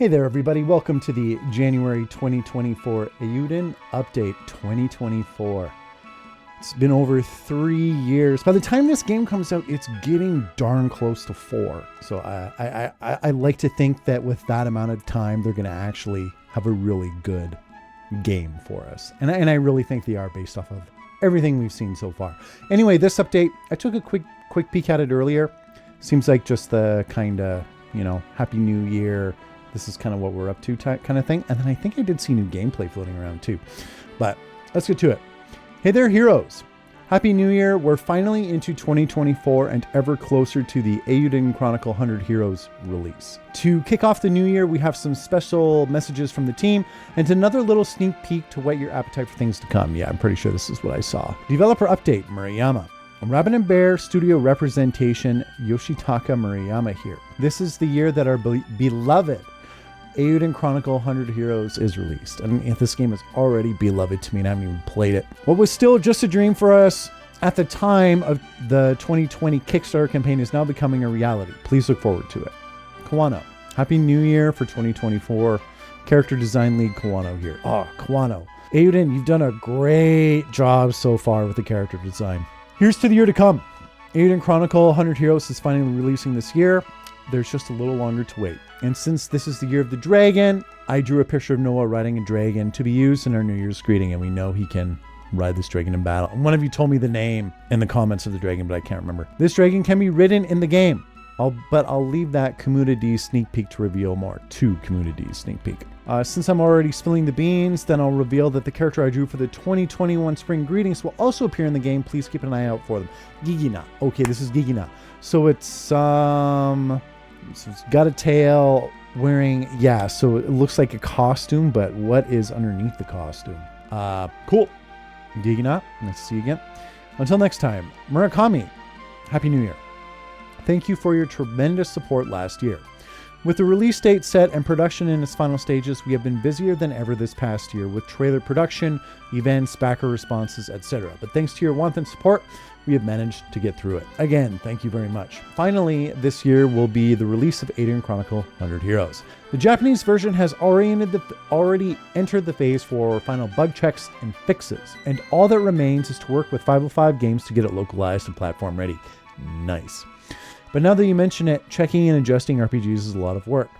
Hey there everybody, welcome to the January 2024 Eiyuden Update 2024. It's been over 3 years. By the time this game comes out, it's getting darn close to 4. So I like to think that with that amount of time, they're going to actually have a really good game for us. And I really think they are based off of everything we've seen so far. Anyway, this update, I took a quick peek at it earlier. Seems like just the kind of, Happy New Year. This is kind of what we're up to kind of thing. And then I think I did see new gameplay floating around too. But let's get to it. Hey there, heroes. Happy New Year. We're finally into 2024 and ever closer to the Eiyuden Chronicle 100 Heroes release. To kick off the new year, we have some special messages from the team and another little sneak peek to whet your appetite for things to come. Yeah, I'm pretty sure this is what I saw. Developer update, Murayama. Rabbit and Bear Studio representation, Yoshitaka Murayama here. This is the year that our beloved Eiyuden Chronicle 100 Heroes is released. And this game is already beloved to me and I haven't even played it. What was still just a dream for us at the time of the 2020 Kickstarter campaign is now becoming a reality. Please look forward to it. Kawano. Happy New Year for 2024. Character design lead Kawano here. Oh, Kawano. Eiyuden, you've done a great job so far with the character design. Here's to the year to come. Eiyuden Chronicle 100 Heroes is finally releasing this year. There's just a little longer to wait. And since this is the year of the dragon, I drew a picture of Noah riding a dragon to be used in our New Year's greeting, and we know he can ride this dragon in battle. And one of you told me the name in the comments of the dragon, but I can't remember. This dragon can be ridden in the game. But I'll leave that community sneak peek to reveal more. 2 community sneak peek. Since I'm already spilling the beans, then I'll reveal that the character I drew for the 2021 Spring Greetings will also appear in the game. Please keep an eye out for them. Gigina. Okay, this is Gigina. So it's got a tail wearing, so it looks like a costume, but what is underneath the costume? Cool. Gigina. Nice to see you again. Until next time, Murakami. Happy New Year. Thank you for your tremendous support last year. With the release date set and production in its final stages, we have been busier than ever this past year with trailer production, events, backer responses, etc. But thanks to your warmth and support, we have managed to get through it. Again, thank you very much. Finally, this year will be the release of Eiyuden Chronicle 100 Heroes. The Japanese version has already entered the phase for final bug checks and fixes, and all that remains is to work with 505 Games to get it localized and platform ready. Nice. But now that you mention it, checking and adjusting RPGs is a lot of work.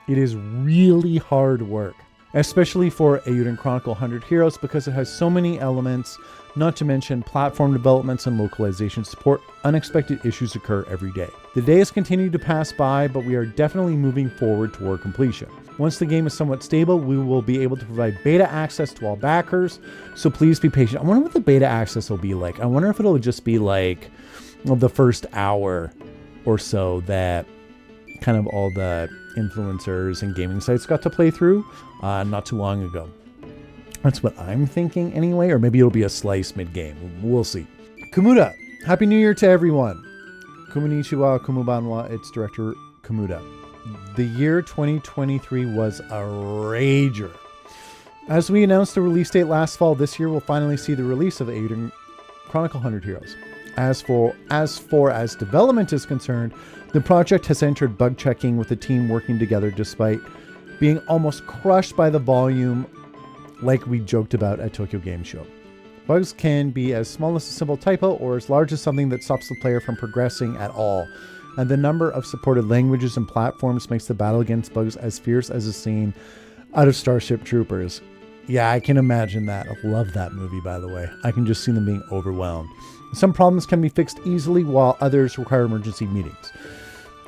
It is really hard work, especially for Eiyuden Chronicle 100 Heroes because it has so many elements, not to mention platform developments and localization support. Unexpected issues occur every day. The days continue to pass by, but we are definitely moving forward toward completion. Once the game is somewhat stable, we will be able to provide beta access to all backers, so please be patient. I wonder what the beta access will be like. I wonder if it'll just be like the first hour or so that kind of all the influencers and gaming sites got to play through not too long ago. That's what I'm thinking anyway, or maybe it'll be a slice mid-game. We'll see. Kumuda, Happy New Year to everyone. Konnichiwa, Kumubanwa, it's director Kumuda. The year 2023 was a rager. As we announced the release date last fall, this year we'll finally see the release of Eiyuden Chronicle 100 Heroes. As development is concerned, the project has entered bug checking with the team working together despite being almost crushed by the volume like we joked about at Tokyo Game Show. Bugs can be as small as a simple typo or as large as something that stops the player from progressing at all. And the number of supported languages and platforms makes the battle against bugs as fierce as a scene out of Starship Troopers. Yeah, I can imagine that. I love that movie, by the way. I can just see them being overwhelmed. Some problems can be fixed easily while others require emergency meetings.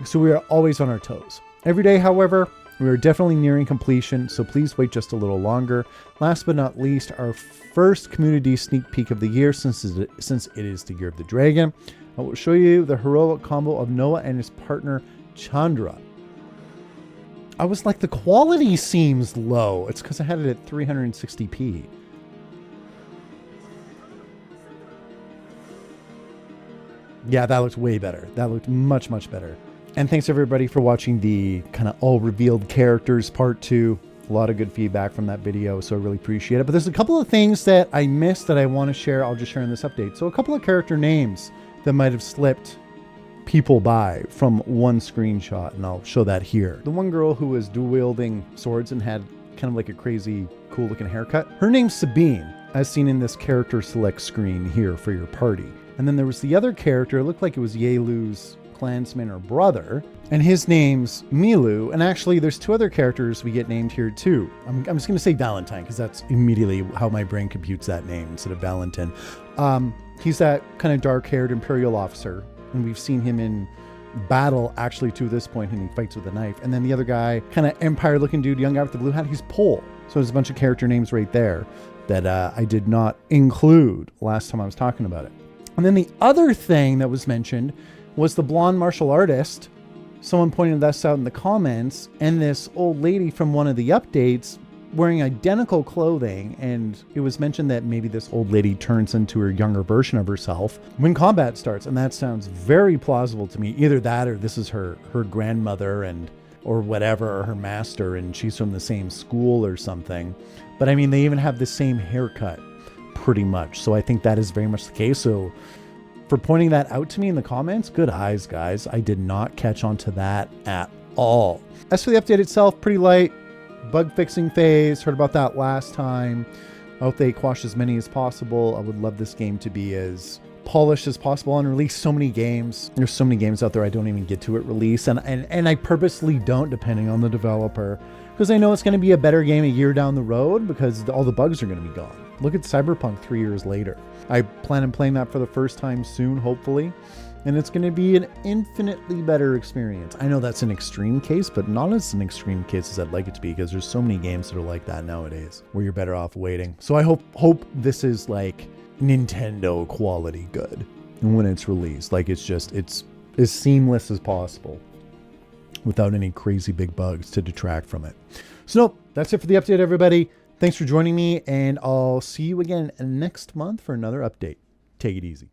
So we are always on our toes. Every day, however, we are definitely nearing completion, so please wait just a little longer. Last but not least, our first community sneak peek of the year since it is the year of the dragon. I will show you the heroic combo of Noah and his partner Chandra. I was like, the quality seems low. It's because I had it at 360p. Yeah, that looked way better. That looked much, much better. And thanks everybody for watching the kind of all revealed characters part 2. A lot of good feedback from that video, so I really appreciate it. But there's a couple of things that I missed that I want to share. I'll just share in this update. So a couple of character names that might have slipped people by from one screenshot, and I'll show that here. The one girl who was dual wielding swords and had kind of like a crazy cool looking haircut, her name's Sabine, as seen in this character select screen here for your party. And then there was the other character, it looked like it was Yelu's clansman or brother, and his name's Milu. And actually there's two other characters we get named here too. I'm just gonna say Valentine because that's immediately how my brain computes that name instead of Valentin. He's that kind of dark-haired Imperial officer, and we've seen him in battle actually to this point, and he fights with a knife. And then the other guy, kind of Empire-looking dude, young guy with the blue hat, he's Pole. So there's a bunch of character names right there that I did not include last time I was talking about it. And then the other thing that was mentioned was the blonde martial artist. Someone pointed this out in the comments, and this old lady from one of the updates wearing identical clothing, and it was mentioned that maybe this old lady turns into her younger version of herself when combat starts, and that sounds very plausible to me. Either that or this is her grandmother or whatever, or her master, and she's from the same school or something. But I mean, they even have the same haircut pretty much, so I think that is very much the case. So for pointing that out to me in the comments, good eyes, guys. I did not catch on to that at all. As for the update itself, pretty light. Bug fixing phase, heard about that last time. I hope they quash as many as possible. I would love this game to be as polished as possible and release so many games. There's so many games out there I don't even get to at release, and I purposely don't, depending on the developer, because I know it's going to be a better game a year down the road because all the bugs are going to be gone. Look at Cyberpunk 3 years later. I plan on playing that for the first time soon, hopefully. And it's going to be an infinitely better experience. I know that's an extreme case, but not as an extreme case as I'd like it to be, because there's so many games that are like that nowadays where you're better off waiting. So I hope this is like Nintendo quality good when it's released. Like it's as seamless as possible without any crazy big bugs to detract from it. So nope, that's it for the update, everybody. Thanks for joining me, and I'll see you again next month for another update. Take it easy.